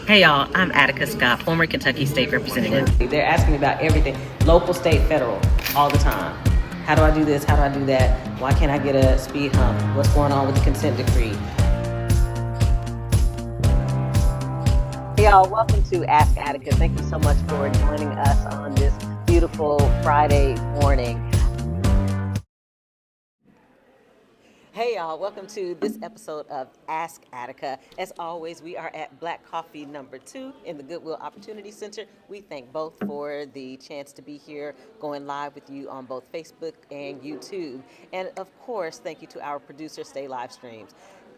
Hey y'all, I'm Attica Scott, former Kentucky State Representative. They're asking me about everything, local, state, federal, all the time. How do I do this? How do I do that? Why can't I get a speed hump? What's going on with the consent decree? Hey y'all, welcome to Ask Attica. Thank you so much for joining us on this beautiful Friday morning. Hey y'all, welcome to this episode of Ask Attica. As always, we are at Blak Koffee number 2 in the Goodwill Opportunity Center. We thank both for the chance to be here going live with you on both Facebook and YouTube. And of course, thank you to our producer, Stay Live Streams.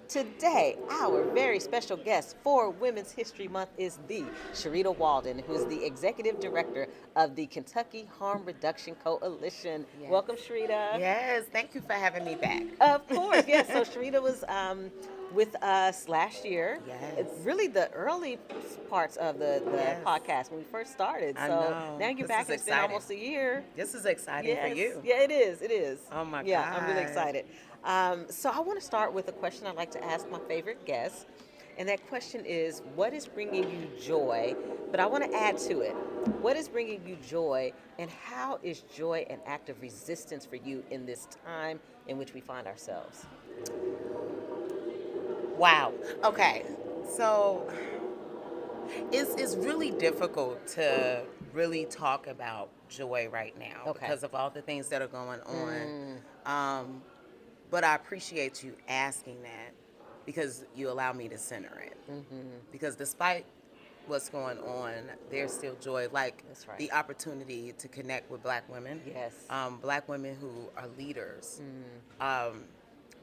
Today, our very special guest for Women's History Month is the Shreeta Walden, who is the Executive Director of the Kentucky Harm Reduction Coalition. Yes. Welcome, Shreeta. Yes, thank you for having me back. Of course, yes. So Shreeta was with us last year. Yes. It's really the early parts of the Yes. podcast when we first started. I So know. now you're This back. is It's been exciting. almost a year. This is exciting for you. Yeah, it is. It is. Oh my Yeah, I'm really God. excited. So I want to start with a question I like to ask my favorite guests. And that question is, what is bringing you joy? But I want to add to it. What is bringing you joy, and how is joy an act of resistance for you in this time in which we find ourselves? Wow. Okay. So it's really difficult to really talk about joy right now Okay. because of all the things that are going on. But I appreciate you asking that because you allow me to center it. Because despite what's going on, there's still joy, like That's right. the opportunity to connect with Black women. Yes. Black women who are leaders. I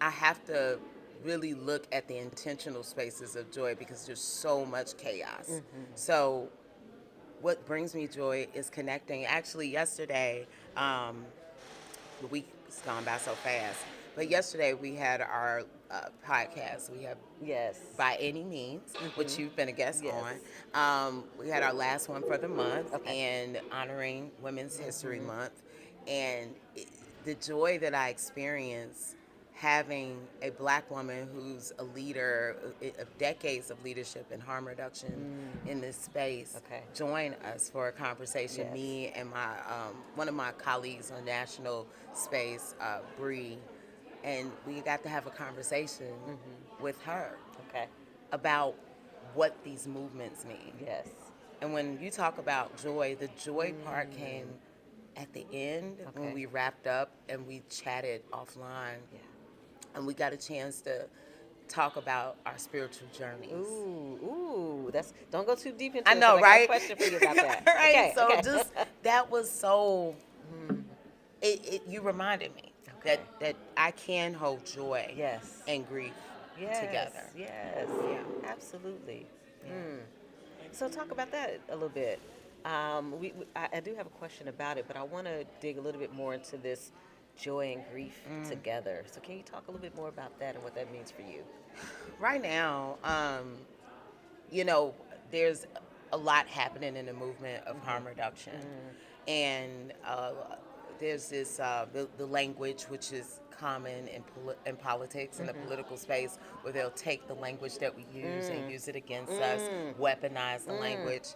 have to really look at the intentional spaces of joy because there's so much chaos. So what brings me joy is connecting. Actually, yesterday, the week's gone by so fast, but yesterday we had our podcast. We have Yes. By Any Means, which you've been a guest Yes. on. We had our last one for the month, Okay. and honoring Women's History Month. And the joy that I experience having a Black woman who's a leader of decades of leadership in harm reduction in this space Okay. join us for a conversation. Yes. Me and my one of my colleagues on national space, Bree, and we got to have a conversation with her Okay. about what these movements mean. Yes. And when you talk about joy, the joy part came at the end Okay. when we wrapped up and we chatted offline. Yeah. And we got a chance to talk about our spiritual journeys. Ooh, that's, don't go too deep into I it. know, 'Cause I got a right? question for you about that. Right. Okay, So okay. just that was so. You reminded me Okay. that I can hold joy Yes. and grief Yes. together. Yes. Yeah. Absolutely. So talk about that a little bit. I do have a question about it, but I want to dig a little bit more into this joy and grief together. So can you talk a little bit more about that and what that means for you? Right now, there's a lot happening in the movement of harm reduction, and there's this the language which is common in politics in the political space, where they'll take the language that we use and use it against us, weaponize the language.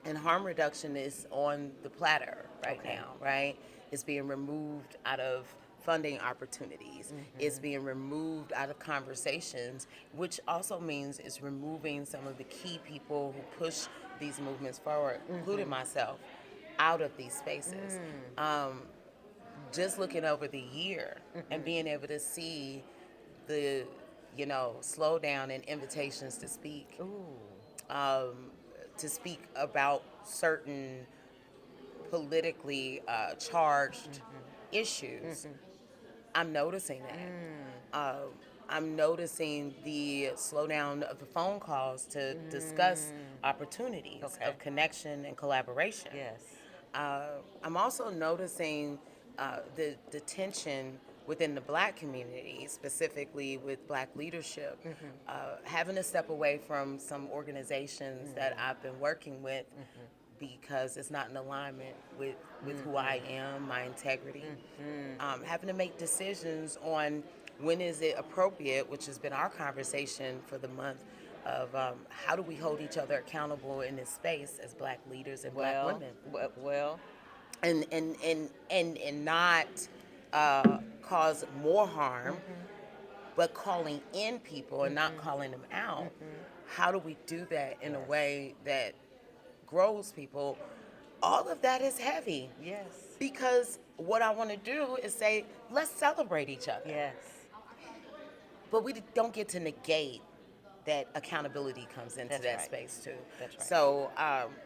And harm reduction is on the platter right now, right? It's being removed out of funding opportunities. It's being removed out of conversations, which also means it's removing some of the key people who push these movements forward, including myself, out of these spaces. Just looking over the year and being able to see the, slowdown in invitations to speak. To speak about certain politically charged issues. I'm noticing that. I'm noticing the slowdown of the phone calls to discuss opportunities of connection and collaboration. Yes. I'm also noticing the tension within the Black community, specifically with Black leadership, having to step away from some organizations that I've been working with because it's not in alignment with who I am, my integrity. Having to make decisions on when is it appropriate, which has been our conversation for the month, how do we hold each other accountable in this space as Black leaders and Black Well, women, well, and not cause more harm, but calling in people and not calling them out. How do we do that in a yes, way that grows people? All of that is heavy yes, because what I want to do is say, let's celebrate each other. yes, But we don't get to negate that accountability comes into that's that right. space too. That's right. So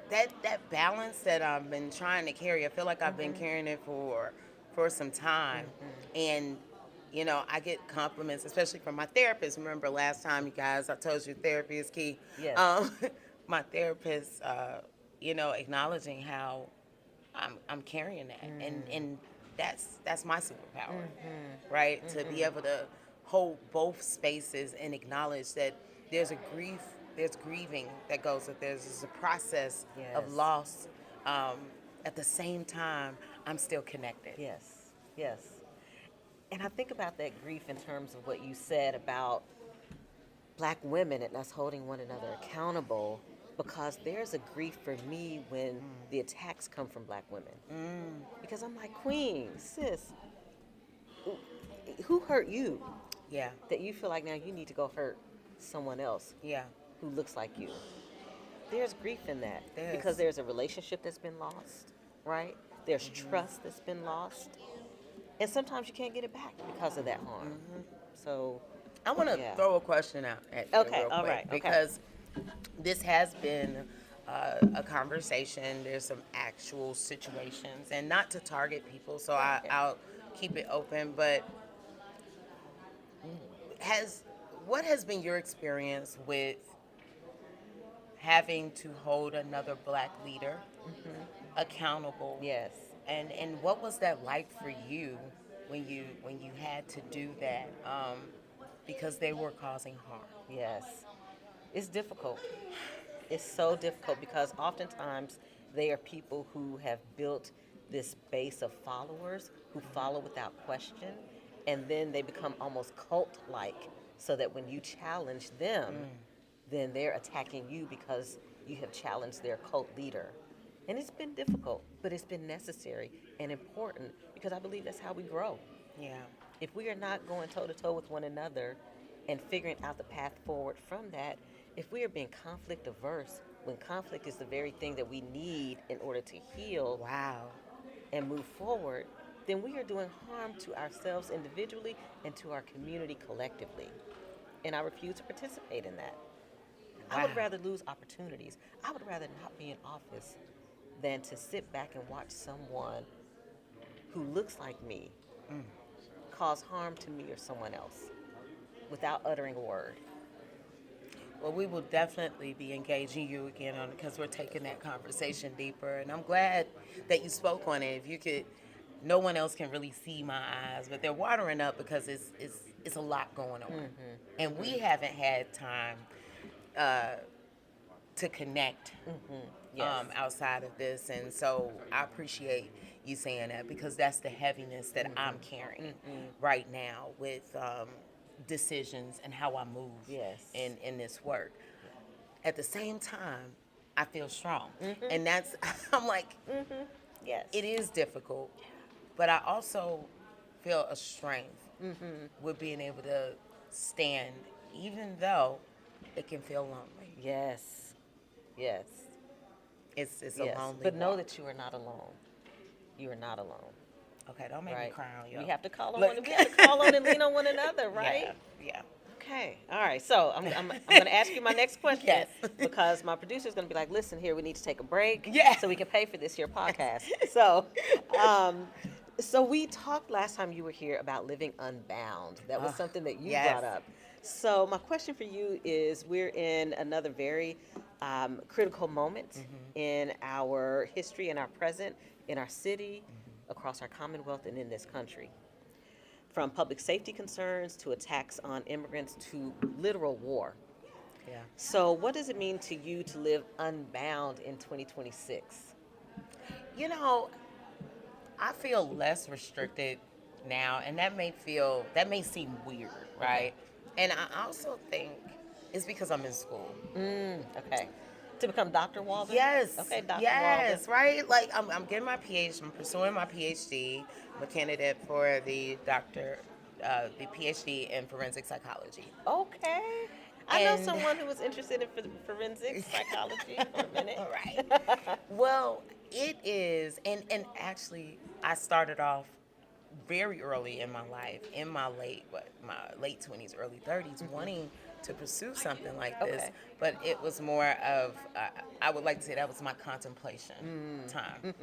that balance that I've been trying to carry, I feel like I've been carrying it for some time, and I get compliments, especially from my therapist. Remember last time, you guys, I told you therapy is key. Yes. My therapist, acknowledging how I'm carrying that, and that's my superpower, right? To be able to hold both spaces and acknowledge that there's grieving that goes with this. There's a process of Yes. loss. At the same time, I'm still connected. Yes, yes. And I think about that grief in terms of what you said about Black women and us holding one another accountable, because there's a grief for me when the attacks come from Black women. Because I'm like, Queen, sis, who hurt you Yeah, that you feel like now you need to go hurt someone else yeah. who looks like you? There's grief in that There because is. there's a relationship that's been lost, right? There's trust that's been lost. And sometimes you can't get it back because of that harm. So, I want to Yeah. throw a question out at you Okay, real all quick, right, okay. because this has been a conversation. There's some actual situations, and not to target people, so I'll keep it open. But what has been your experience with having to hold another Black leader accountable? yes, And what was that like for you when you had to do that, because they were causing harm? yes. It's difficult. It's so difficult because oftentimes they are people who have built this base of followers who follow without question, and then they become almost cult-like, so that when you challenge them, then they're attacking you because you have challenged their cult leader. And it's been difficult, but it's been necessary and important because I believe that's how we grow. Yeah. If we are not going toe to toe with one another and figuring out the path forward from that, if we are being conflict averse, when conflict is the very thing that we need in order to heal Wow. and move forward, then we are doing harm to ourselves individually and to our community collectively. And I refuse to participate in that. I would Wow. rather lose opportunities. I would rather not be in office than to sit back and watch someone who looks like me cause harm to me or someone else without uttering a word. Well, we will definitely be engaging you again on it because we're taking that conversation deeper. And I'm glad that you spoke on it. If you could, no one else can really see my eyes, but they're watering up because it's a lot going on. And we haven't had time to connect Yes. outside of this. And so I appreciate you saying that, because that's the heaviness that I'm carrying right now with decisions and how I move Yes. in this work. At the same time, I feel strong. And that's, I'm like, Yes. it is difficult, but I also feel a strength with being able to stand, even though it can feel lonely. Yes. Yes. It's Yes. a lonely But know walk. that you are not alone. You are not alone. Okay, don't make me Right. cry on you. We have to call on Look. we have to call on and lean on one another, right? Yeah. Okay. All right. So I'm going to ask you my next question. Yes. Because my producer's going to be like, listen here, we need to take a break. Yes. So we can pay for this here podcast. So, so we talked last time you were here about living unbound. That was something that you yes. brought up. So my question for you is, we're in another very critical moment in our history, in our present, in our city, across our Commonwealth, and in this country. From public safety concerns to attacks on immigrants to literal war. Yeah. So what does it mean to you to live unbound in 2026? You know, I feel less restricted now, and that may seem weird, right? And I also think It's because I'm in school. Okay. To become Dr. Walden? Yes. Okay, Dr. Yes, Walden. right? Like I'm getting my PhD, I'm pursuing my PhD. I'm a candidate for the PhD in forensic psychology. Okay. I know And someone who was interested in forensic psychology for a minute. all right. Well, it is, and actually, I started off very early in my life, in my late 20s, early 30s, wanting to pursue something like this. Okay. But it was more of, I would like to say that was my contemplation time.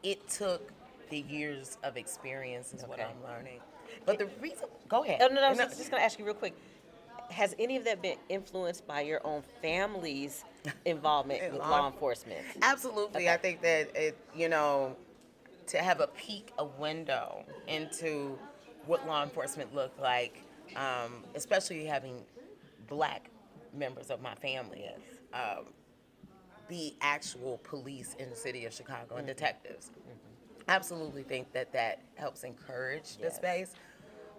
It took the years of experience, is what Okay. I'm learning. But the reason, go ahead. Oh, no, I was just going to ask you real quick. Has any of that been influenced by your own family's involvement In with law- law enforcement? Absolutely. Okay. I think that to have a peek, a window into what law enforcement looked like, especially having Black members of my family, the actual police in the city of Chicago and detectives. Absolutely think that that helps encourage the Yes. space.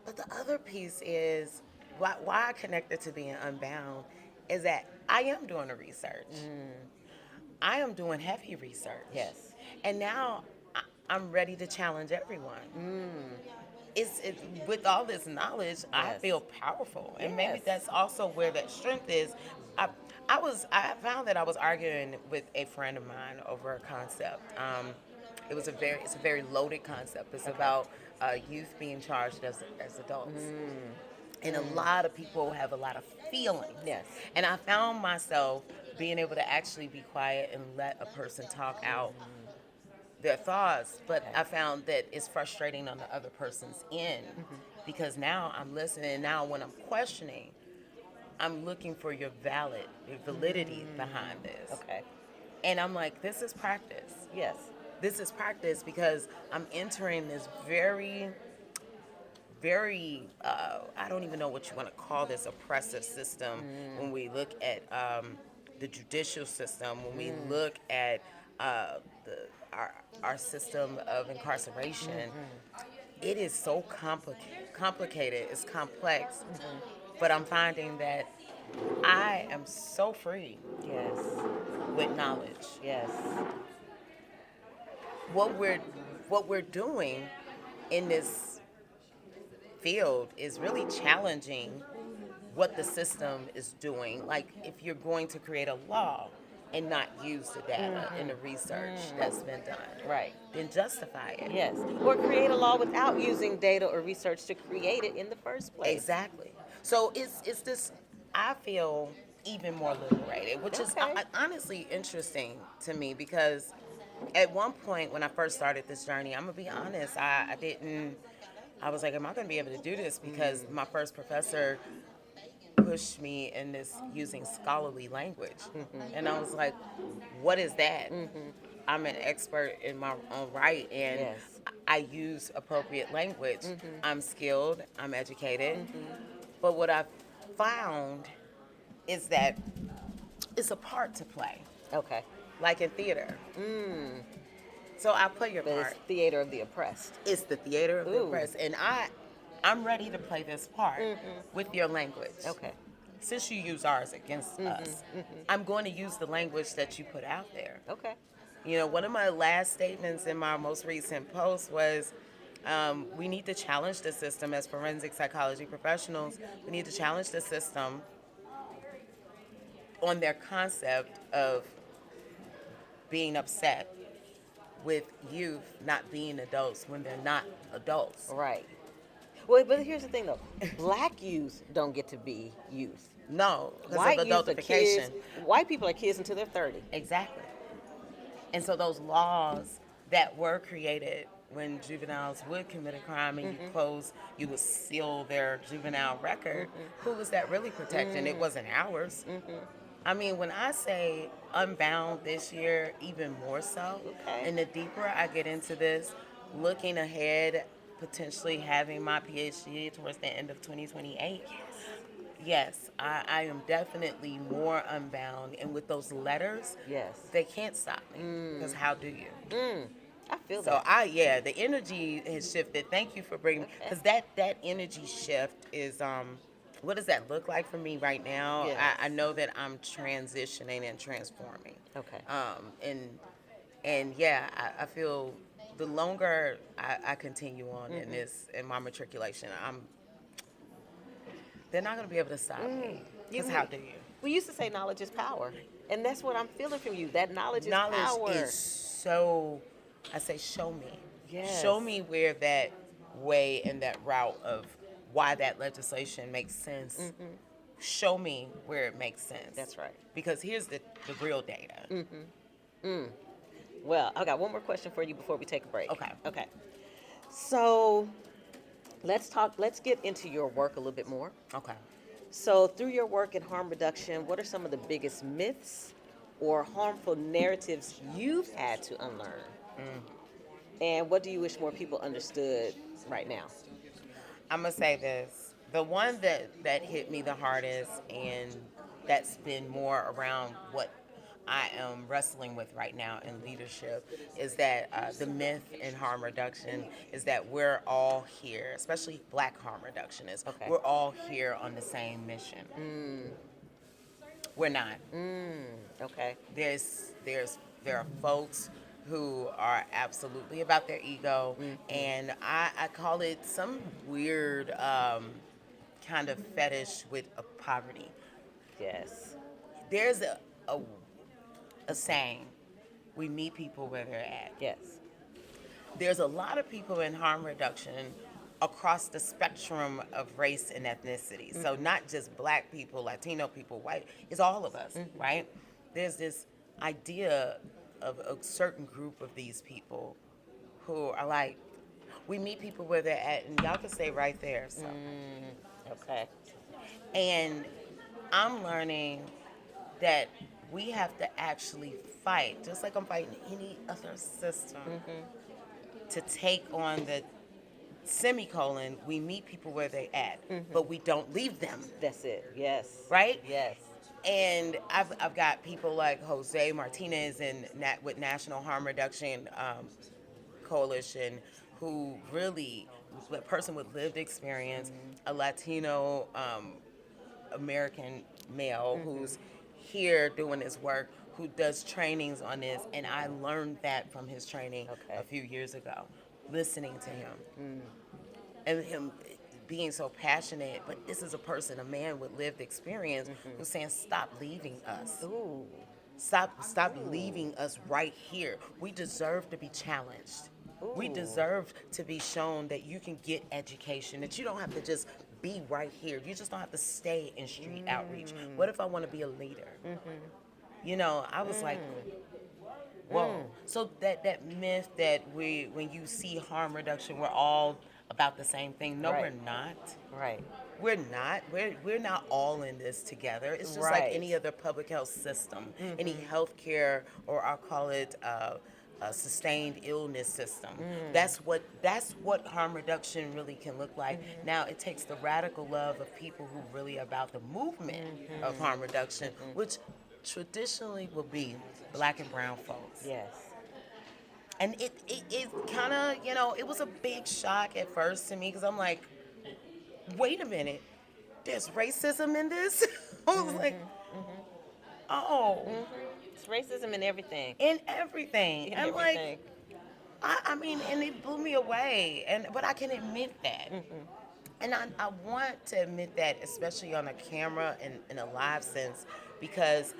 But the other piece is why I connected to being unbound is that I am doing the research. I am doing heavy research. Yes. And now I'm ready to challenge everyone. It's with all this knowledge, I Yes. feel powerful, and maybe Yes. that's also where that strength is. I, I found that I was arguing with a friend of mine over a concept. It's a very loaded concept. It's about youth being charged as adults. And a lot of people have a lot of feelings. Yes. And I found myself being able to actually be quiet and let a person talk out their thoughts, but I found that it's frustrating on the other person's end because now I'm listening. Now when I'm questioning, I'm looking for your validity behind this. Okay. And I'm like, this is practice. Yes. This is practice because I'm entering this very, very, I don't even know what you want to call this, oppressive system. When we look at the judicial system, when we look at our system of incarceration, it is so complicated, it's complex. But I'm finding that I am so free Yes. with knowledge. Yes. What we're doing in this field is really challenging what the system is doing. Like if you're going to create a law and not use the data and the research that's been done, Right. then justify it. Yes. Or create a law without using data or research to create it in the first place. Exactly. So it's this. I feel even more liberated, which is Okay. honestly interesting to me because at one point when I first started this journey, I'm gonna be honest, I didn't. I was like, am I gonna be able to do this? Because my first professor pushed me in this using scholarly language, and I was like, what is that? I'm an expert in my own right, and Yes. I use appropriate language. I'm skilled, I'm educated, but what I've found is that it's a part to play, Okay. like in theater. So I play your But part. it's theater of the oppressed. It's the theater of the Ooh. oppressed, and I'm ready to play this part with your language. Okay. Since you use ours against us, I'm going to use the language that you put out there. Okay. You know, one of my last statements in my most recent post was, we need to challenge the system as forensic psychology professionals. We need to challenge the system on their concept of being upset with youth not being adults when they're not adults. Right. Well, but here's the thing though. Black youth don't get to be youth. No, because White of youth are kids. adultification. White people are kids until they're 30. Exactly. And so those laws that were created when juveniles would commit a crime and you would seal their juvenile record, who was that really protecting? It wasn't ours. I mean, when I say Unbound this year, even more so, Okay. and the deeper I get into this, looking ahead, potentially having my PhD towards the end of 2028, yes, I am definitely more unbound. And with those letters, Yes. they can't stop me, because how do you? I feel So that. the energy has shifted. Thank you for bringing, because that energy shift is what does that look like for me right now? Yes. I know that I'm transitioning and transforming. Okay. And yeah, I feel the longer I continue on in my matriculation, they're not gonna be able to stop me. Because how do you? We used to say knowledge is power, and that's what I'm feeling from you. That knowledge is Knowledge power. is so, I say, show me. Yes. Show me where that way and that route of why that legislation makes sense. Show me where it makes sense. That's right. Because here's the real data. Well, I got one more question for you before we take a break. Okay. Okay. So let's get into your work a little bit more. Okay. So through your work in harm reduction, what are some of the biggest myths or harmful narratives you've had to unlearn? And what do you wish more people understood right now? I'm going to say this. The one that hit me the hardest, and that's been more around what I am wrestling with right now in leadership, is that the myth in harm reduction is that we're all here, especially Black harm reductionists. Okay. We're all here on the same mission. We're not. Okay. There are folks who are absolutely about their ego, and I call it some weird kind of fetish with poverty. Yes. There's a saying, we meet people where they're at. Yes. There's a lot of people in harm reduction across the spectrum of race and ethnicity. So not just Black people, Latino people, white, it's all of us, right? There's this idea of a certain group of these people who are like, we meet people where they're at, and y'all can stay right there. So. Okay. And I'm learning that we have to actually fight, just like I'm fighting any other system, to take on the semicolon, we meet people where they're at, but we don't leave them. That's it. Yes. Right? Yes. And I've got people like Jose Martinez and with National Harm Reduction Coalition, who really, a person with lived experience, a Latino American male who's here doing his work, who does trainings on this, and I learned that from his training a few years ago, listening to him. And him being so passionate, but this is a person, a man with lived experience, who's saying, stop leaving us. Ooh. Stop leaving us right here. We deserve to be challenged. We deserve to be shown that you can get education, that you don't have to just be right here. You just don't have to stay in street outreach. What if I want to be a leader? You know, I was like, whoa. So that myth that when you see harm reduction, we're all about the same thing. No, we're not. Right. We're not. We're not all in this together. It's just like any other public health system, any healthcare, or I'll call it a sustained illness system. That's what harm reduction really can look like. Now it takes the radical love of people who really are about the movement of harm reduction, which traditionally will be Black and brown folks. Yes. And it kind of, it was a big shock at first to me, because I'm like, wait a minute, there's racism in this? I was like, oh. It's racism in everything. In everything. In I'm everything. like, I mean, and it blew me away. But I can admit that. And I want to admit that, especially on a camera and in a live sense, because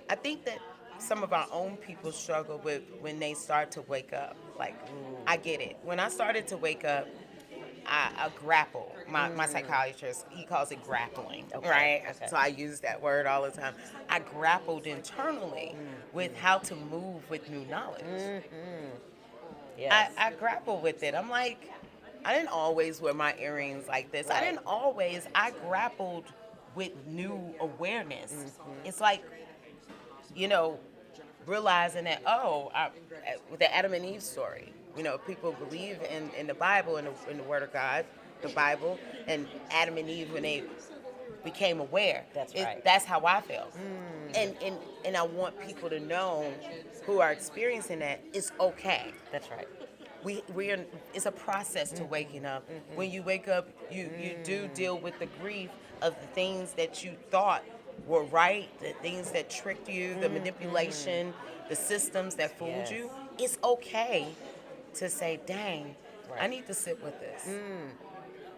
I think that some of our own people struggle with when they start to wake up. Like, I get it. When I started to wake up, I grapple. My psychiatrist, he calls it grappling, right? Okay. So I use that word all the time. I grappled internally with how to move with new knowledge. Yes. I grapple with it. I'm like, I didn't always wear my earrings like this. Right. I grappled with new awareness. It's like, realizing that, with the Adam and Eve story, people believe in the Bible, in the Word of God, the Bible, and Adam and Eve, when they became aware. That's how I felt. And I want people to know, who are experiencing that, it's okay. That's right. it's a process to waking up. When you wake up, you do deal with the grief of the things that you thought were right, the things that tricked you, the manipulation, the systems that fooled you. It's okay to say, dang, I need to sit with this.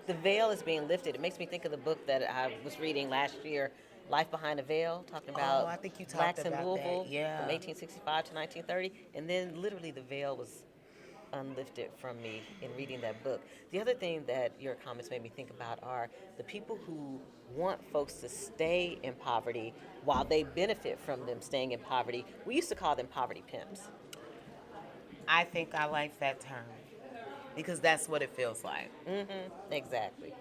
The veil is being lifted. It makes me think of the book that I was reading last year, Life Behind a Veil, talking about I think you talked blacks in about Louisville that. Yeah. from 1865 to 1930. And then literally the veil was unlifted from me in reading that book. The other thing that your comments made me think about are the people who want folks to stay in poverty while they benefit from them staying in poverty. We used to call them poverty pimps. I think I like that term because that's what it feels like. Exactly.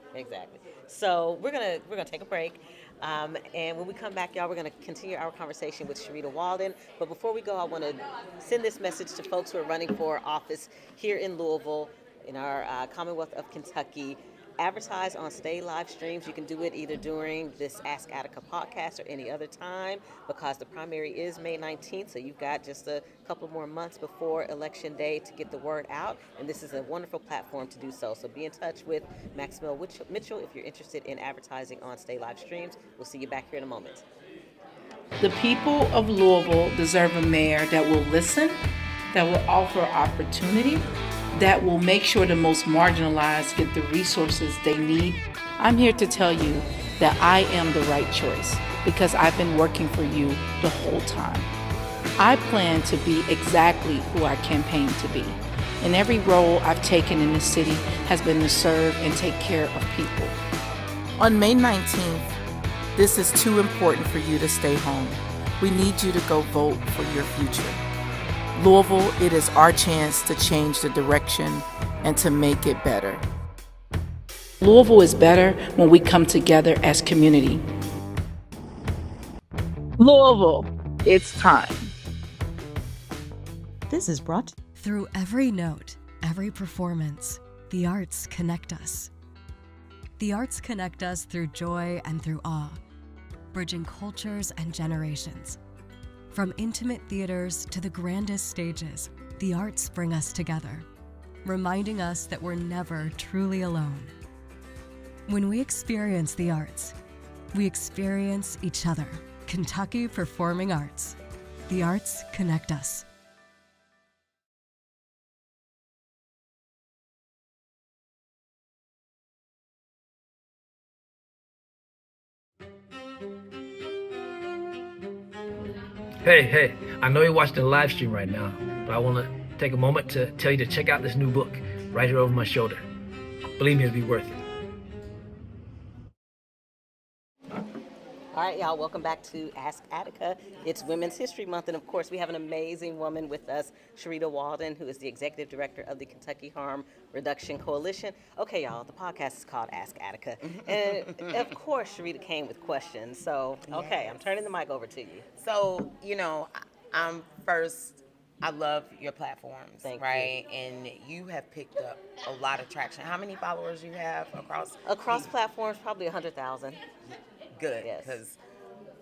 So we're gonna take a break, and when we come back, y'all, we're gonna continue our conversation with Shreeta Walden. But before we go, I want to send this message to folks who are running for office here in Louisville, in our Commonwealth of Kentucky. Advertise on Stay live streams. You can do it either during this Ask Attica podcast or any other time, because the primary is May 19th, so you've got just a couple more months before Election Day to get the word out, and this is a wonderful platform to do so. So be in touch with Maxwell Mitchell if you're interested in advertising on Stay live streams. We'll see you back here in a moment. The people of Louisville deserve a mayor that will listen, that will offer opportunity, that will make sure the most marginalized get the resources they need. I'm here to tell you that I am the right choice because I've been working for you the whole time. I plan to be exactly who I campaigned to be. And every role I've taken in this city has been to serve and take care of people. On May 19th, this is too important for you to stay home. We need you to go vote for your future. Louisville, it is our chance to change the direction and to make it better. Louisville is better when we come together as community. Louisville, it's time. This is brought Through every note, every performance, the arts connect us. The arts connect us through joy and through awe, bridging cultures and generations. From intimate theaters to the grandest stages, the arts bring us together, reminding us that we're never truly alone. When we experience the arts, we experience each other. Kentucky Performing Arts. The arts connect us. Hey, I know you're watching the live stream right now, but I want to take a moment to tell you to check out this new book right here over my shoulder. Believe me, it'll be worth it. All right, y'all, welcome back to Ask Attica. It's Women's History Month, and of course, we have an amazing woman with us, Shreeta Walden, who is the Executive Director of the Kentucky Harm Reduction Coalition. Okay, y'all, the podcast is called Ask Attica, and of course, Shreeta came with questions, so, okay, Yes. I'm turning the mic over to you. So, I'm first, I love your platforms, Thank right? And you have picked up a lot of traction. How many followers you have across? Across platforms, probably 100,000. Good, Yes. because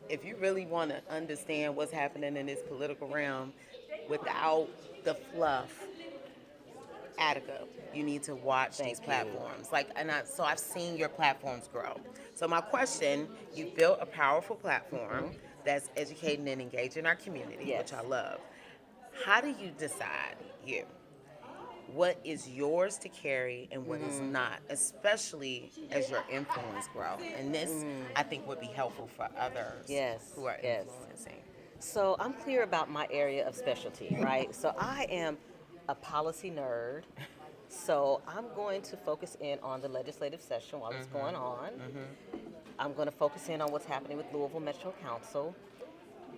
if you really want to understand what's happening in this political realm without the fluff, Attica, you need to watch these platforms. So I've seen your platforms grow. So my question, you've built a powerful platform that's educating and engaging our community, Yes. which I love. How do you decide, what is yours to carry and what is not, especially as your influence grow? And this, I think, would be helpful for others who are influencing. So I'm clear about my area of specialty, right? So I am a policy nerd. So I'm going to focus in on the legislative session while it's going on. I'm going to focus in on what's happening with Louisville Metro Council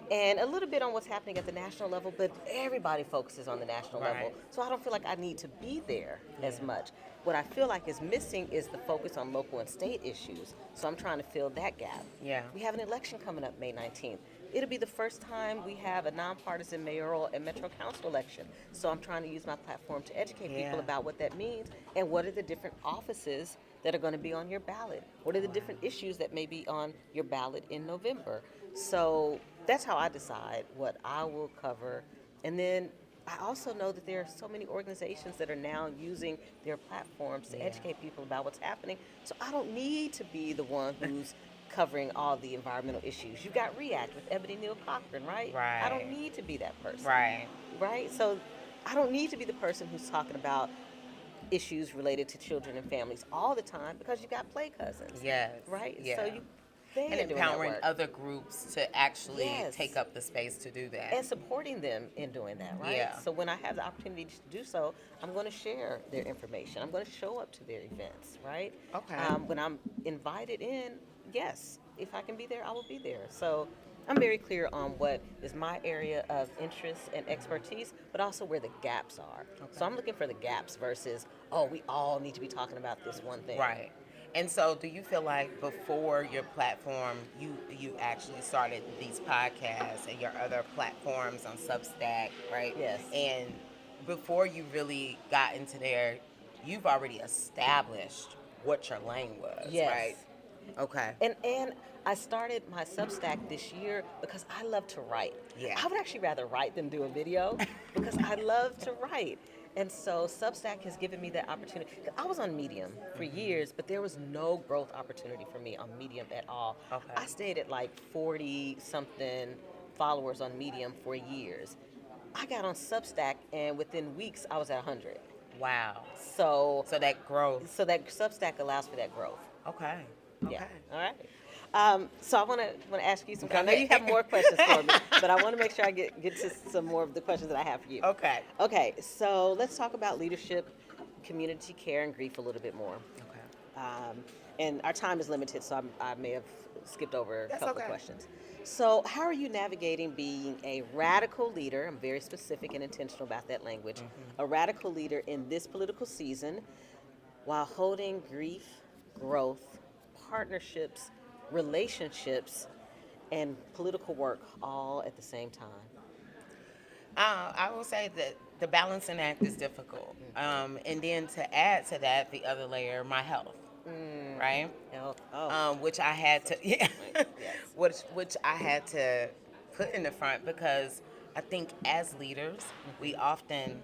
and a little bit on what's happening at the national level, but everybody focuses on the national level. So I don't feel like I need to be there as much. What I feel like is missing is the focus on local and state issues. So I'm trying to fill that gap. Yeah. We have an election coming up May 19th. It'll be the first time we have a nonpartisan mayoral and metro council election. So I'm trying to use my platform to educate people about what that means and what are the different offices that are going to be on your ballot. What are the different issues that may be on your ballot in November? So that's how I decide what I will cover. And then I also know that there are so many organizations that are now using their platforms to educate people about what's happening. So I don't need to be the one who's covering all the environmental issues. You got React with Ebony Neal Cochran, right? I don't Right. need to be that person. Right. Right? So I don't need to be the person who's talking about issues related to children and families all the time because you got play cousins. Yes. Right? Yeah. So they And are doing that empowering work. other groups to actually Yes. take up the space to do that. And supporting them in doing that, right? Yeah. So when I have the opportunity to do so, I'm going to share their information. I'm going to show up to their events, right? Okay. When I'm invited in, yes, if I can be there, I will be there. So I'm very clear on what is my area of interest and expertise, but also where the gaps are. So I'm looking for the gaps versus, oh, we all need to be talking about this one thing. Right. And so do you feel like before your platform, you actually started these podcasts and your other platforms on Substack, right? Yes. And before you really got into there, you've already established what your lane was, Yes. right? Okay. And I started my Substack this year because I love to write. Yeah. I would actually rather write than do a video because I love to write. And so Substack has given me that opportunity. I was on Medium for years, but there was no growth opportunity for me on Medium at all. Okay. I stayed at like 40 something followers on Medium for years. I got on Substack and within weeks I was at 100. Wow. So So that growth. so that Substack allows for that growth. Okay. Okay. Yeah. All right. So I want to ask you some. I know Okay. you have more questions for me, but I want to make sure I get to some more of the questions that I have for you. Okay. Okay. So let's talk about leadership, community care, and grief a little bit more. Okay. And our time is limited, so I may have skipped over a That's couple okay. of questions. So how are you navigating being a radical leader? I'm very specific and intentional about that language. A radical leader in this political season, while holding grief, growth, partnerships, relationships, and political work all at the same time. I will say that the balancing act is difficult. And then to add to that, the other layer, my health, right? Which I had to, yeah, which I had to put in the front because I think as leaders, we often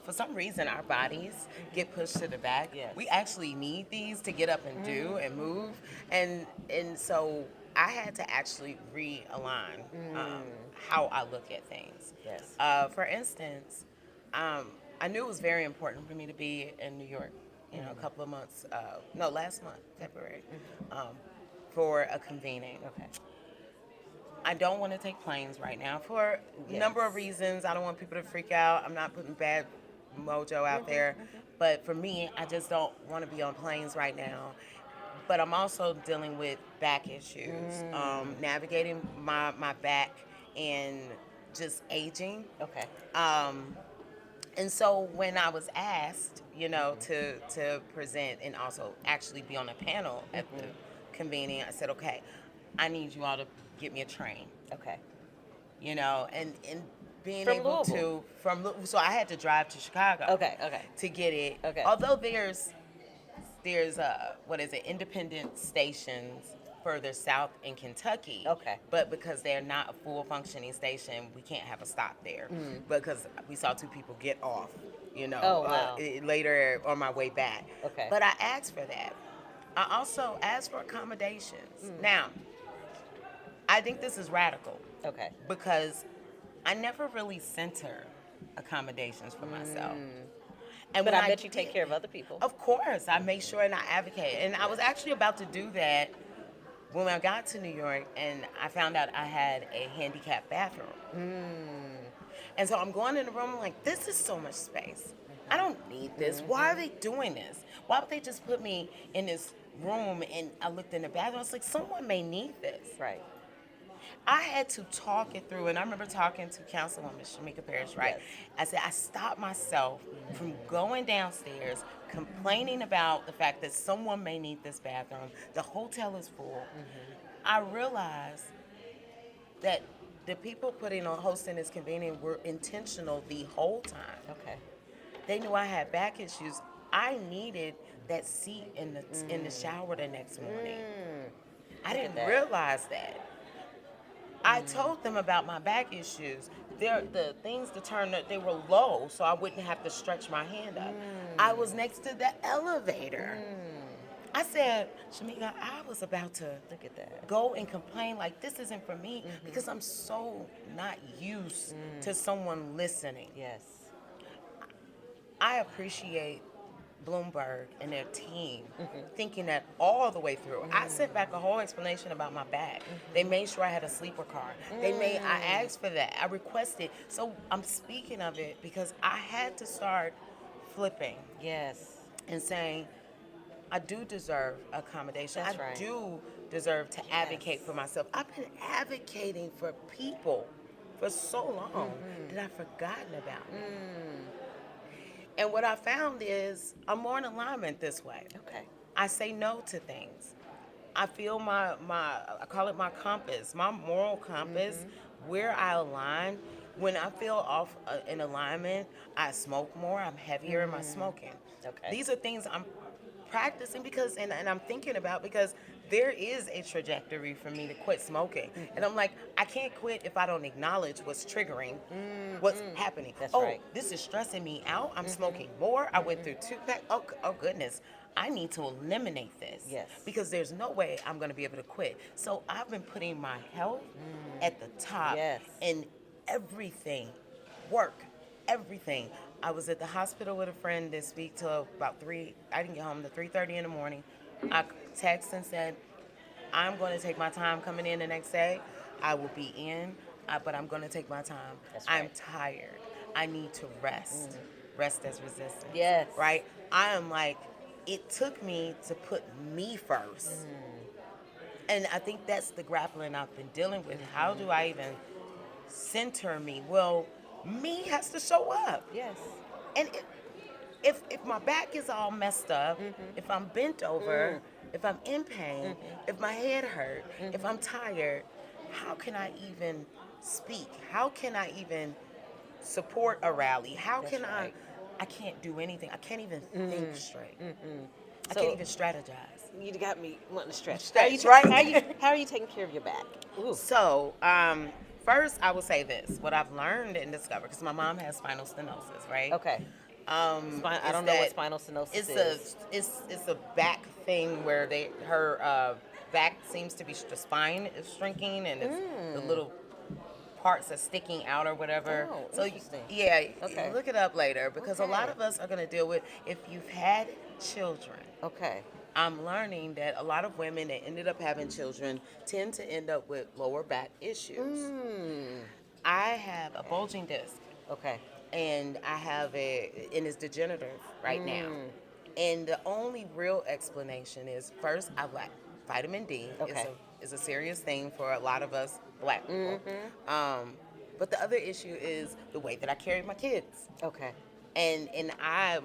for some reason, our bodies get pushed to the back. Yes. We actually need these to get up and do and move, and so I had to actually realign how I look at things. Yes. For instance, I knew it was very important for me to be in New York. You know, a couple of months. Last month, February, for a convening. Okay. I don't want to take planes right now for a number of reasons. I don't want people to freak out. I'm not putting bad mojo out there. But for me, I just don't want to be on planes right now. But I'm also dealing with back issues, navigating my back and just aging. Okay. And so when I was asked, to present and also actually be on a panel at the convening, I said, okay, I need you all to get me a train. Okay. And being From able Louisville? so I had to drive to Chicago. Okay. To get it. Okay. Although there's independent stations further south in Kentucky. Okay. But because they're not a full functioning station, we can't have a stop there because we saw two people get off, Oh, wow. later on my way back. Okay. But I asked for that. I also asked for accommodations. Now, I think this is radical Okay. because I never really center accommodations for myself. And But when I bet you take care of other people. Of course, I make sure and I advocate. And I was actually about to do that when I got to New York and I found out I had a handicapped bathroom. And so I'm going in the room, I'm like, this is so much space. I don't need this. Why are they doing this? Why would they just put me in this room? And I looked in the bathroom, I was like, someone may need this. Right. I had to talk it through, and I remember talking to Councilwoman Shamika Parrish, right? Yes. I said, I stopped myself from going downstairs, complaining about the fact that someone may need this bathroom. The hotel is full. I realized that the people hosting this convening were intentional the whole time. Okay. They knew I had back issues. I needed that seat in the shower the next morning. I didn't realize that. I told them about my back issues. the things to turn, they were low, so I wouldn't have to stretch my hand up. I was next to the elevator. I said, Shamika, I was about to Look at that. go and complain like this isn't for me because I'm so not used to someone listening. Yes. I appreciate Bloomberg and their team thinking that all the way through. I sent back a whole explanation about my bag. They made sure I had a sleeper car. I asked for that. I requested. So I'm speaking of it because I had to start flipping Yes. and saying, I do deserve accommodation. That's I right. do deserve to advocate for myself. I've been advocating for people for so long that I've forgotten about me. And what I found is I'm more in alignment this way. Okay. I say no to things. I feel I call it my compass, my moral compass, where I align. When I feel off in alignment, I smoke more, I'm heavier in my smoking. Okay. These are things I'm practicing because, and I'm thinking about because there is a trajectory for me to quit smoking. And I'm like, I can't quit if I don't acknowledge what's triggering, what's happening. That's oh, right. this is stressing me out. I'm smoking more. I went through 2 packs. Oh goodness. I need to eliminate this. Yes. Because there's no way I'm going to be able to quit. So I've been putting my health at the top. Yes. And everything, work, everything. I was at the hospital with a friend this week till about 3. I didn't get home till 3:30 in the morning. I texted and said, I'm going to take my time coming in the next day. I will be in, but I'm going to take my time. That's right. I'm tired. I need to rest. Rest as resistance. Yes. Right? I am like, it took me to put me first. And I think that's the grappling I've been dealing with. How do I even center me? Well, me has to show up. Yes. And if my back is all messed up, if I'm bent over, if I'm in pain, if my head hurt, if I'm tired, how can I even speak? How can I even support a rally? How That's can right. I can't do anything. I can't even think straight. I So- can't even strategize. You got me wanting to stretch. Stretch, right? How are you taking care of your back? Ooh. So, first I will say this, what I've learned and discovered, because my mom has spinal stenosis, right? Okay. I is don't know what that spinal stenosis it's is. it's a back thing where her back seems to be, the spine is shrinking and it's the little parts are sticking out or whatever. Oh, so interesting. Okay. Look it up later because a lot Okay. of us are going to deal with, if you've had children. Okay. I'm learning that a lot of women that ended up having children tend to end up with lower back issues. I have a bulging disc. Okay. And I have and it's degenerative right now. And the only real explanation is, first, I lack vitamin D. Okay. Is a serious thing for a lot of us Black people. But the other issue is the way that I carry my kids. Okay. And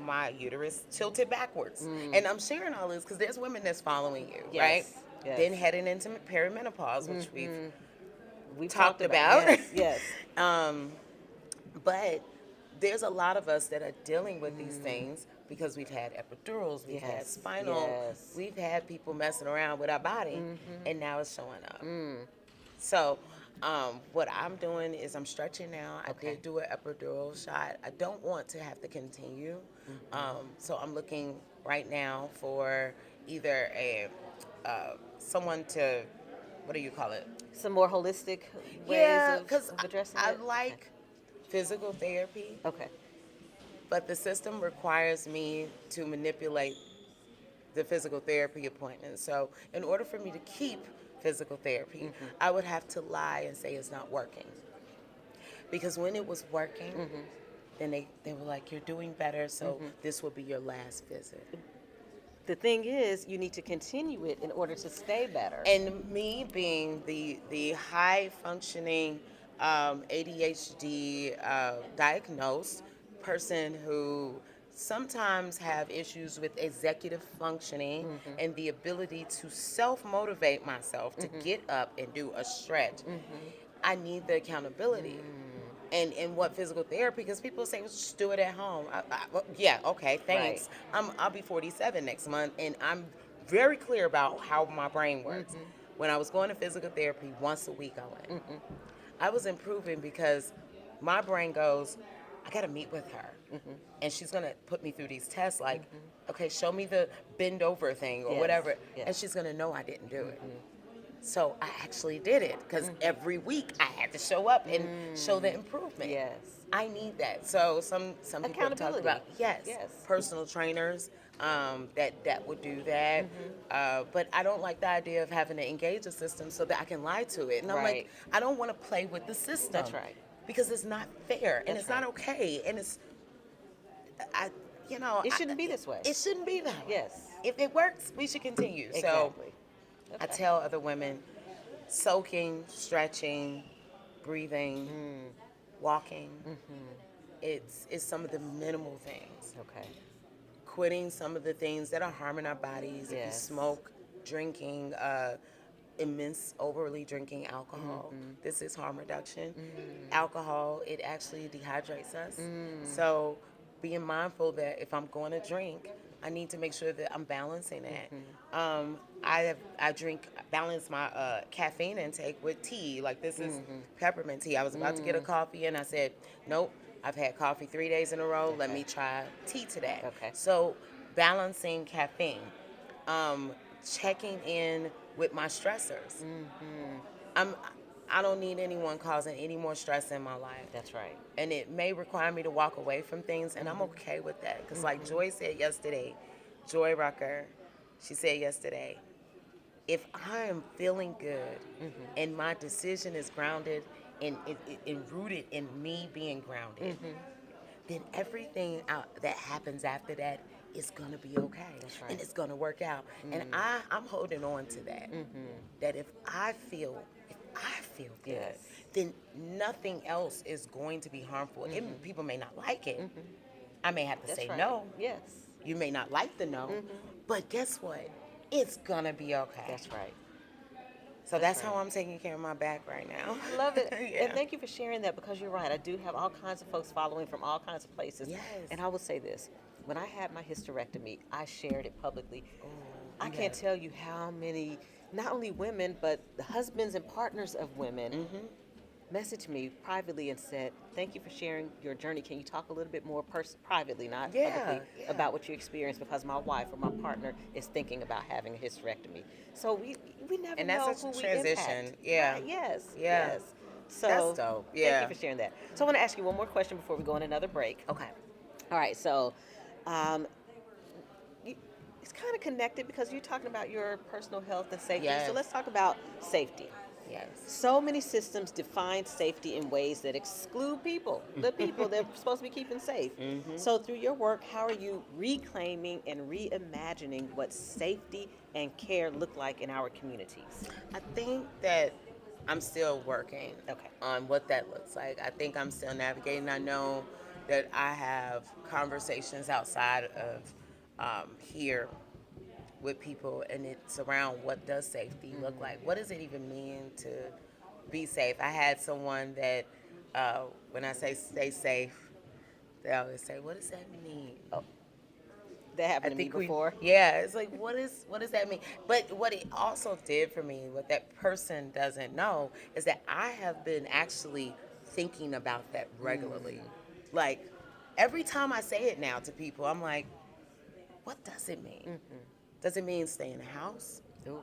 my uterus tilted backwards. And I'm sharing all this because there's women that's following you, Yes. right? Yes. Then heading into perimenopause, which We've talked about. Yes. But there's a lot of us that are dealing with these things because we've had epidurals, we've had Yes, spinal, yes. we've had people messing around with our body, and now it's showing up. So what I'm doing is I'm stretching now. I did do an epidural shot. I don't want to have to continue. So I'm looking right now for either someone to, what do you call it? Some more holistic ways because of addressing I it? like physical therapy, Okay. but the system requires me to manipulate the physical therapy appointments. So in order for me to keep physical therapy, I would have to lie and say it's not working. Because when it was working, then they were like, you're doing better, so this will be your last visit. The thing is, you need to continue it in order to stay better. And me being the high functioning ADHD diagnosed person who sometimes have issues with executive functioning and the ability to self-motivate myself to get up and do a stretch, I need the accountability. And what physical therapy, because people say, well, just do it at home. Yeah, okay, thanks. I'll be 47 next month, and I'm very clear about how my brain works. When I was going to physical therapy once a week, I went. I was improving because my brain goes, I got to meet with her. And she's going to put me through these tests like, okay, show me the bend over thing or Yes, whatever. yes. And she's going to know I didn't do it. So I actually did it because every week I had to show up and show the improvement. Yes. I need that. So some people have talked Accountability. about Yes. personal trainers that would do that. But I don't like the idea of having to engage a system so that I can lie to it. And I'm Right. like, I don't want to play with the system. That's right. Because it's not fair and That's it's not right. okay. And it's, It shouldn't be this way. It shouldn't be that way. Yes. If it works, we should continue. So Exactly. I tell other women, soaking, stretching, breathing, walking, it's some of the minimal things. Okay. Quitting some of the things that are harming our bodies. If you Yes. smoke, drinking, overly drinking alcohol, this is harm reduction. Alcohol, it actually dehydrates us. So being mindful that if I'm going to drink, I need to make sure that I'm balancing that. I balance my caffeine intake with tea. Like this is peppermint tea. I was about to get a coffee and I said, nope, I've had coffee 3 days in a row. Let me try tea today. Okay. So balancing caffeine, checking in with my stressors. I don't need anyone causing any more stress in my life. That's right. And it may require me to walk away from things, and I'm okay with that. Because like Joy said yesterday, Joy Rucker, she said yesterday, if I am feeling good and my decision is grounded and rooted in me being grounded, then everything that happens after that is going to be okay. That's right. And it's going to work out. And I'm holding on to that. That if I feel good, Yes. then nothing else is going to be harmful. People may not like it. I may have to That's say right. no. Yes. You may not like the no, but guess what? It's gonna be okay. That's right. So that's how I'm taking care of my back right now. Love it. Yeah. And thank you for sharing that because you're right. I do have all kinds of folks following from all kinds of places. Yes. And I will say this. When I had my hysterectomy, I shared it publicly. I you can't have. tell you how many, not only women, but the husbands and partners of women messaged me privately and said, thank you for sharing your journey. Can you talk a little bit more privately, not Yeah, publicly, yeah. about what you experienced because my wife or my partner is thinking about having a hysterectomy. So we never And know that's who such a we transition. impact. Yeah. Right, yes. Yeah. Yes. So That's dope. Yeah. thank you for sharing that. So I want to ask you one more question before we go on another break. Okay. All right. So it's kind of connected because you're talking about your personal health and safety. Yes. So let's talk about safety. Yes. So many systems define safety in ways that exclude people, the people they're supposed to be keeping safe. So through your work, how are you reclaiming and reimagining what safety and care look like in our communities? I think that I'm still working Okay. on what that looks like. I think I'm still navigating. I know that I have conversations outside of here with people, and it's around what does safety look like? What does it even mean to be safe? I had someone that when I say stay safe, they always say, what does that mean? That happened to me before. Yeah, it's like, what does that mean? But what it also did for me, what that person doesn't know, is that I have been actually thinking about that regularly. Like, every time I say it now to people, I'm like, what does it mean? Does it mean stay in the house? Ooh.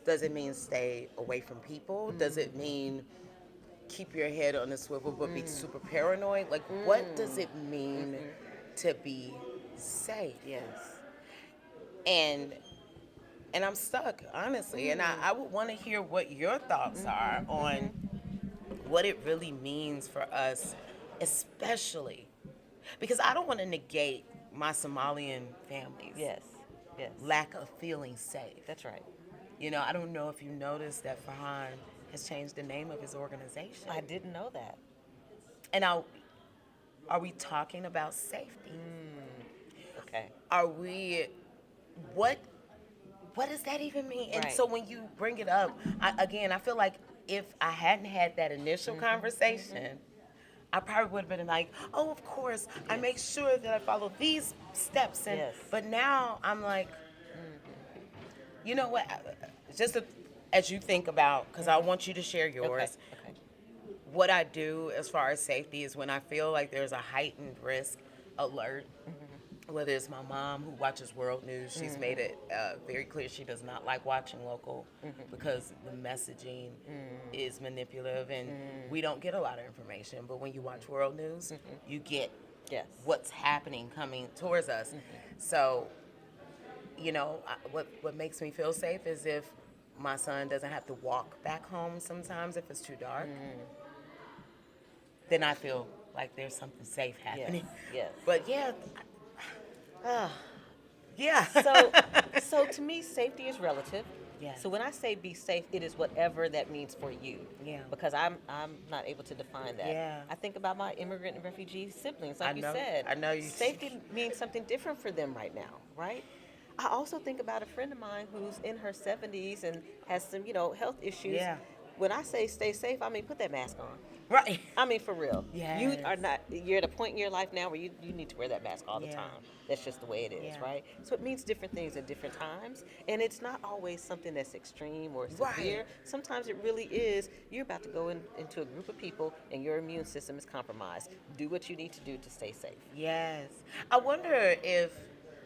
Does it mean stay away from people? Does it mean keep your head on the swivel but be super paranoid? Like, what does it mean to be safe? Yes. And I'm stuck, honestly. And I would want to hear what your thoughts are on what it really means for us, especially because I don't want to negate my Somalian families. Yes. Yes. Lack of feeling safe. That's right. You know, I don't know if you noticed that Farhan has changed the name of his organization. I didn't know that. And now, are we talking about safety? Okay. Are we, what does that even mean? And Right. so when you bring it up, I feel like if I hadn't had that initial conversation, I probably would have been like, oh, of course, I make sure that I follow these steps. And Yes. But now I'm like, you know what, as you think about, because I want you to share yours, Okay. what I do as far as safety is when I feel like there's a heightened risk alert, whether it's my mom who watches world news, she's made it very clear she does not like watching local because the messaging is manipulative and we don't get a lot of information. But when you watch world news, you get what's happening coming towards us. So, you know, what makes me feel safe is if my son doesn't have to walk back home sometimes if it's too dark. Then I feel like there's something safe happening. Yes. But yeah. So to me, safety is relative. Yes. So when I say be safe, it is whatever that means for you. Yeah. Because I'm not able to define that. Yeah. I think about my immigrant and refugee siblings, like I know, you said. I know you. Safety means something different for them right now, right? I also think about a friend of mine who's in her 70s and has some, health issues. Yeah. When I say stay safe, I mean put that mask on. Right. I mean, for real. Yes. You're at a point in your life now where you need to wear that mask all the time. That's just the way it is, right? So it means different things at different times. And it's not always something that's extreme or severe. Right. Sometimes it really is, you're about to go into a group of people and your immune system is compromised. Do what you need to do to stay safe. Yes. I wonder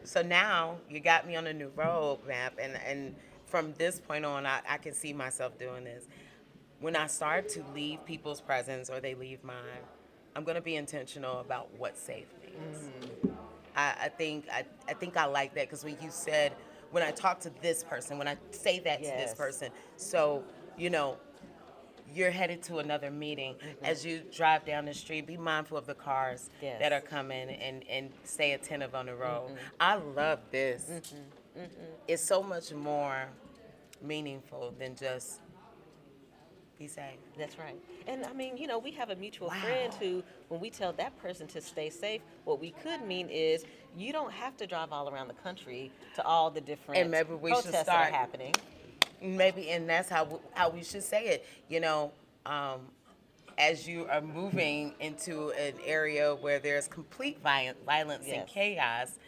so now you got me on a new roadmap, and from this point on, I can see myself doing this. When I start to leave people's presence or they leave mine, I'm going to be intentional about what safe means. I think I like that because when you said, when I talk to this person, when I say that to this person, so, you're headed to another meeting. As you drive down the street, be mindful of the cars that are coming and stay attentive on the road. I love this. It's so much more meaningful than just be safe. That's right. And I mean, we have a mutual friend who, when we tell that person to stay safe, what we could mean is you don't have to drive all around the country to all the different and maybe we protests should that start are happening. Maybe, and that's how we should say it. As you are moving into an area where there's complete violence and chaos,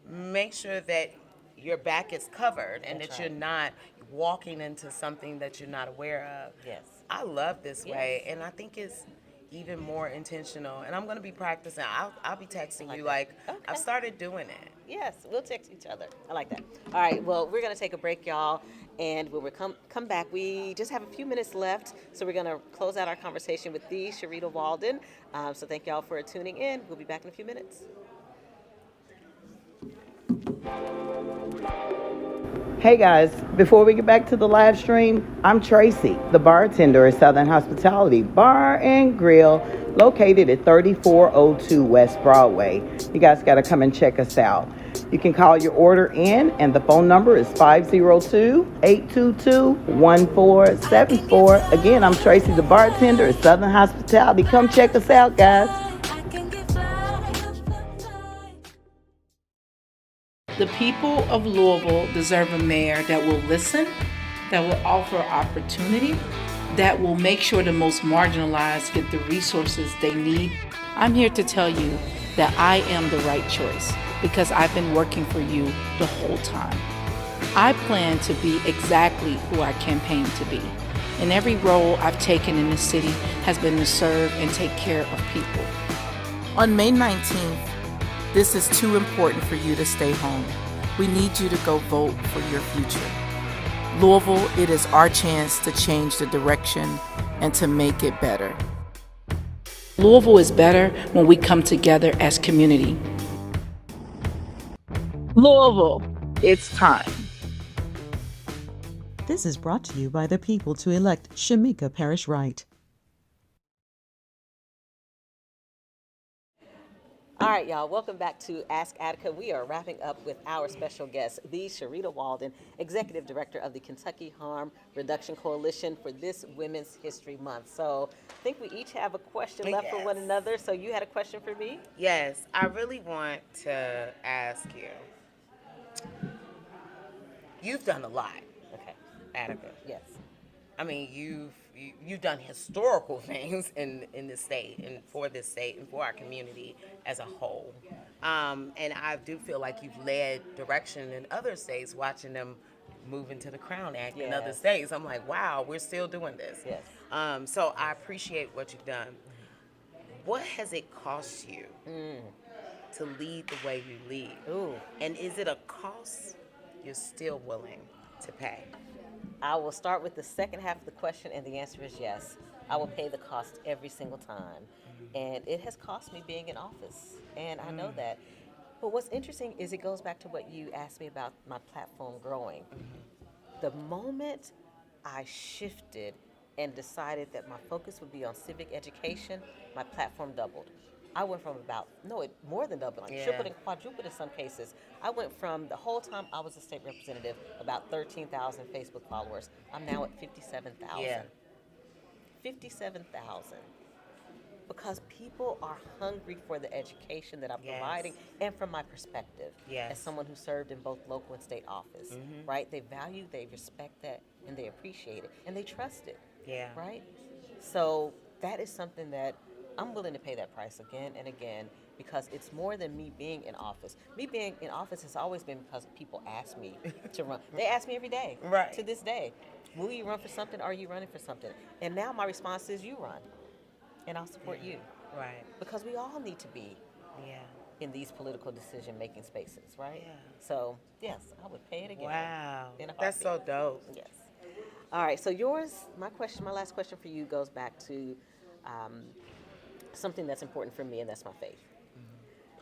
make sure that your back is covered and that you're not walking into something that you're not aware of. Yes. I love this way, and I think it's even more intentional. And I'm going to be practicing. I'll be texting you like I've started doing it. Yes, we'll text each other. I like that. All right, well, we're going to take a break, y'all. And when we come back, we just have a few minutes left. So we're going to close out our conversation with the Shreeta Walden. So thank y'all for tuning in. We'll be back in a few minutes. Hey guys, before we get back to the live stream, I'm Tracy, the bartender at Southern Hospitality Bar and Grill, located at 3402 West Broadway. You guys got to come and check us out. You can call your order in, and the phone number is 502-822-1474. Again, I'm Tracy, the bartender at Southern Hospitality. Come check us out, guys. The people of Louisville deserve a mayor that will listen, that will offer opportunity, that will make sure the most marginalized get the resources they need. I'm here to tell you that I am the right choice because I've been working for you the whole time. I plan to be exactly who I campaigned to be. And every role I've taken in this city has been to serve and take care of people. On May 19th, this is too important for you to stay home. We need you to go vote for your future. Louisville, it is our chance to change the direction and to make it better. Louisville is better when we come together as community. Louisville, it's time. This is brought to you by the people to elect Shamika Parrish Wright. All right, y'all, welcome back to Ask Attica. We are wrapping up with our special guest, the Shreeta Walden, Executive Director of the Kentucky Harm Reduction Coalition for this Women's History Month. So I think we each have a question left for one another. So you had a question for me? Yes, I really want to ask you. You've done a lot, Attica. Yes. I mean, you've done historical things in this state and for this state and for our community as a whole. And I do feel like you've led direction in other states, watching them moving to the Crown Act in other Yes. states. I'm like, wow, we're still doing this. Yes. So I appreciate what you've done. What has it cost you to lead the way you lead? Ooh. And is it a cost you're still willing to pay? I will start with the second half of the question, and the answer is yes. I will pay the cost every single time. And it has cost me being in office, and I know that. But what's interesting is it goes back to what you asked me about my platform growing. The moment I shifted and decided that my focus would be on civic education, my platform doubled. I went from more than doubled, like tripled and quadrupled in some cases. I went from the whole time I was a state representative, about 13,000 Facebook followers. I'm now at 57,000. Yeah. 57,000. Because people are hungry for the education that I'm Yes. providing, and from my perspective, Yes. as someone who served in both local and state office, right? They value, they respect that, and they appreciate it, and they trust it, Yeah. right? So that is something that I'm willing to pay that price again and again, because it's more than me being in office. Me being in office has always been because people ask me to run. They ask me every day, Right. to this day, will you run for something? Are you running for something? And now my response is, you run, and I'll support you. Right. Because we all need to be Yeah. in these political decision-making spaces, right? Yeah. So, yes, I would pay it again. Wow. in a That's so heartbeat. dope. Yes. All right, so my last question for you goes back to something that's important for me, and that's my faith.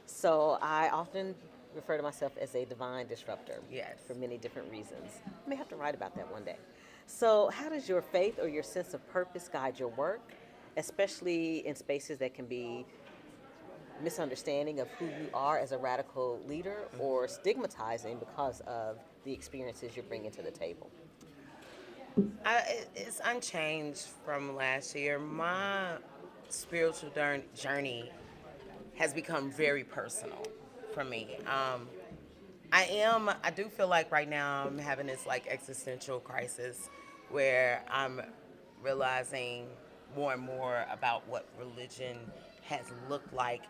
So I often refer to myself as a divine disruptor. Yes. For many different reasons. I may have to write about that one day. So how does your faith or your sense of purpose guide your work, especially in spaces that can be misunderstanding of who you are as a radical leader, or stigmatizing because of the experiences you're bringing to the table? It's unchanged from last year. My spiritual journey has become very personal for me. I do feel like right now I'm having this like existential crisis where I'm realizing more and more about what religion has looked like,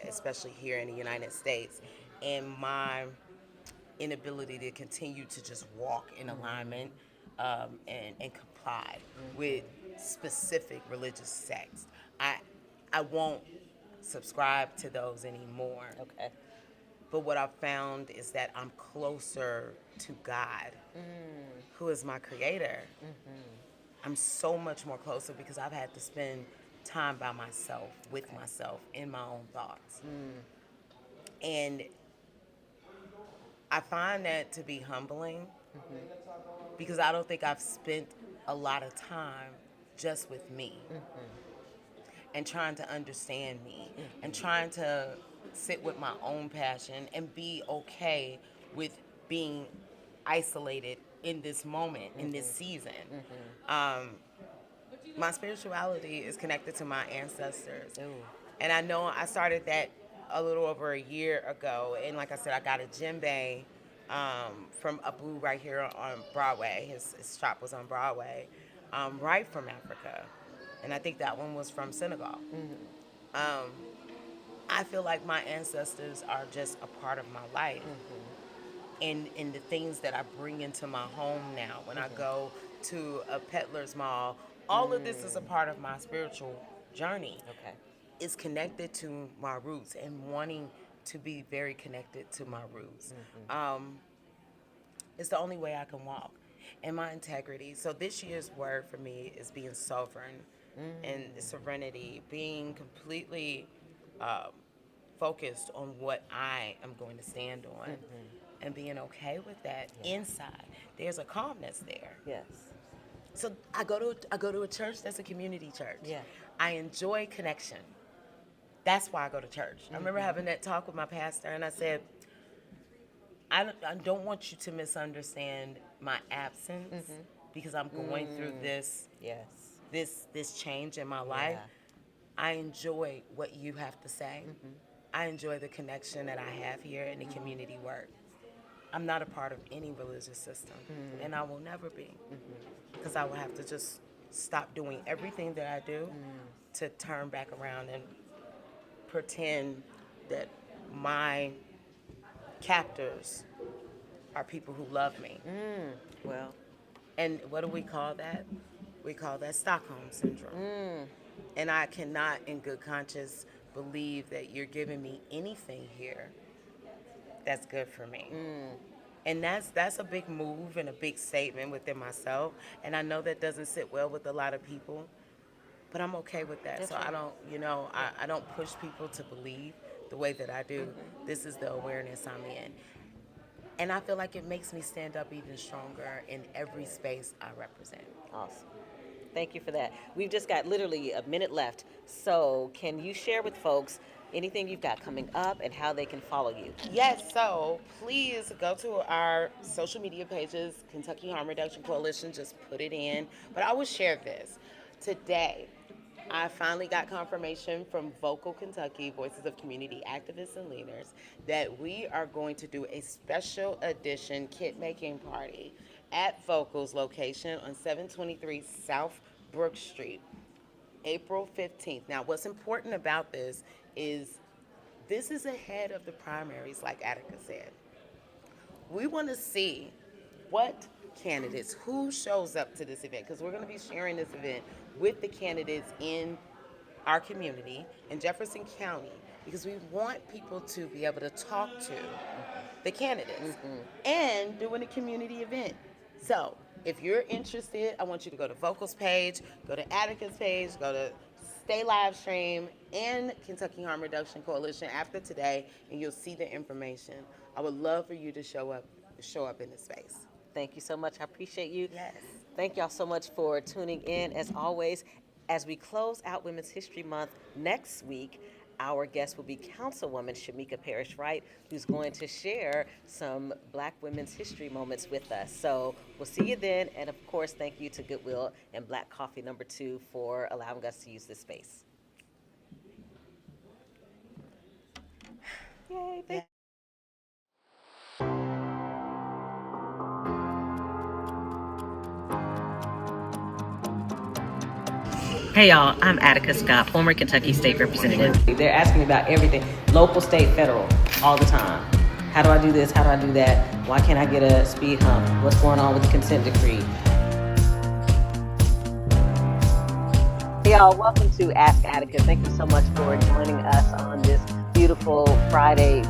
especially here in the United States, and my inability to continue to just walk in alignment and comply with specific religious sects. I won't subscribe to those anymore. Okay. But what I've found is that I'm closer to God, who is my creator. I'm so much more closer because I've had to spend time by myself, with myself, in my own thoughts. And I find that to be humbling because I don't think I've spent a lot of time just with me and trying to understand me and trying to sit with my own passion and be okay with being isolated in this moment, in this season. My spirituality is connected to my ancestors. And I know I started that a little over a year ago. And like I said, I got a djembe from Abu right here on Broadway. His shop was on Broadway, right from Africa. And I think that one was from Senegal. I feel like my ancestors are just a part of my life. And the things that I bring into my home now, when I go to a peddler's mall, all of this is a part of my spiritual journey. Okay. It's connected to my roots and wanting to be very connected to my roots. It's the only way I can walk. And my integrity. So this year's word for me is being sovereign and serenity, being completely focused on what I am going to stand on and being okay with that inside. There's a calmness there. Yes. So I go to a church that's a community church. Yeah. I enjoy connection. That's why I go to church. I remember having that talk with my pastor, and I said, I don't want you to misunderstand my absence because I'm going through this change in my life. I enjoy what you have to say. I enjoy the connection that I have here in the community work. I'm not a part of any religious system, and I will never be, because I will have to just stop doing everything that I do to turn back around and pretend that my captors are people who love me. Well, And what do we call that? We call that Stockholm Syndrome. And I cannot, in good conscience, believe that you're giving me anything here that's good for me. And that's a big move and a big statement within myself. And I know that doesn't sit well with a lot of people, but I'm okay with that. So I don't, I don't push people to believe the way that I do. This is the awareness I'm in. And I feel like it makes me stand up even stronger in every space I represent. awesome. Thank you for that. We've just got literally a minute left. So can you share with folks anything you've got coming up and how they can follow you? Yes, so please go to our social media pages, Kentucky Harm Reduction Coalition, just put it in. But I will share this. Today, I finally got confirmation from Vocal Kentucky, Voices of Community Activists and Leaders, that we are going to do a special edition kit making party at Vocal's location on 723 South Brook Street, April 15th. Now, what's important about this is ahead of the primaries, like Attica said. We want to see what candidates, who shows up to this event, because we're going to be sharing this event with the candidates in our community in Jefferson County, because we want people to be able to talk to the candidates and doing a community event. So if you're interested, I want you to go to Vocal's page, go to Attica's page, go to Stay Live Stream and Kentucky Harm Reduction Coalition after today, and you'll see the information. I would love for you to show up in the space. Thank you so much. I appreciate you. Yes. Thank y'all so much for tuning in. As always, as we close out Women's History Month next week, our guest will be Councilwoman Shamika Parrish-Wright, who's going to share some Black women's history moments with us. So we'll see you then. And of course, thank you to Goodwill and Blak Koffee #2 for allowing us to use this space. Yay, thank Hey y'all, I'm Attica Scott, former Kentucky State Representative. They're asking me about everything, local, state, federal, all the time. How do I do this? How do I do that? Why can't I get a speed hump? What's going on with the consent decree? Hey y'all, welcome to Ask Attica. Thank you so much for joining us on this beautiful Friday